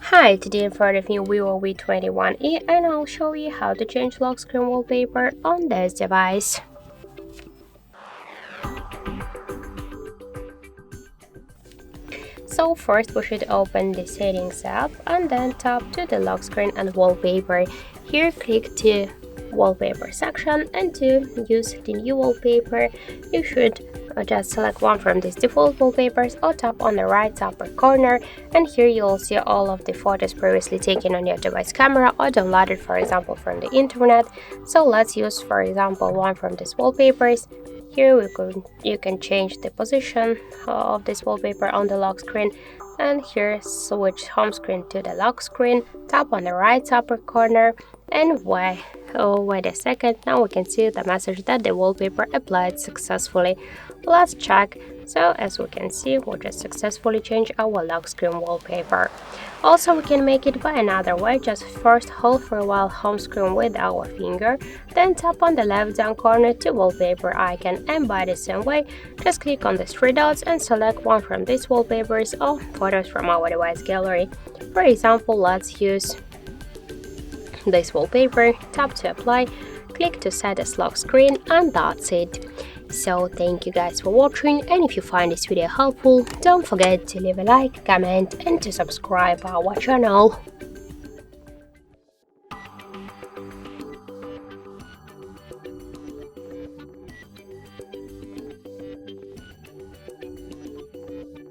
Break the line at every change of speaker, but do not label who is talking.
Hi, today I'm for the new Vivo V21e and I'll show you how to change lock screen wallpaper on this device. So first we should open the settings app and then tap to the lock screen and wallpaper. Here click to wallpaper section, and to use the new wallpaper you should just select one from these default wallpapers or tap on the right upper corner, and here you'll see all of the photos previously taken on your device camera or downloaded, for example, from the internet. So let's use, for example, one from these wallpapers. Here you can change the position of this wallpaper on the lock screen, and here switch home screen to the lock screen, tap on the right upper corner, and wait a second, now we can see the message that the wallpaper applied successfully. Let's check. So as we can see, we just successfully changed our lock screen wallpaper. Also, we can make it by another way. Just first hold for a while home screen with our finger, then tap on the left down corner to wallpaper icon, and by the same way, just click on the three dots and select one from these wallpapers or photos from our device gallery. For example, let's use this wallpaper, tap to apply, click to set as lock screen, and that's it. So thank you guys for watching, and if you find this video helpful, don't forget to leave a like, comment, and to subscribe our channel.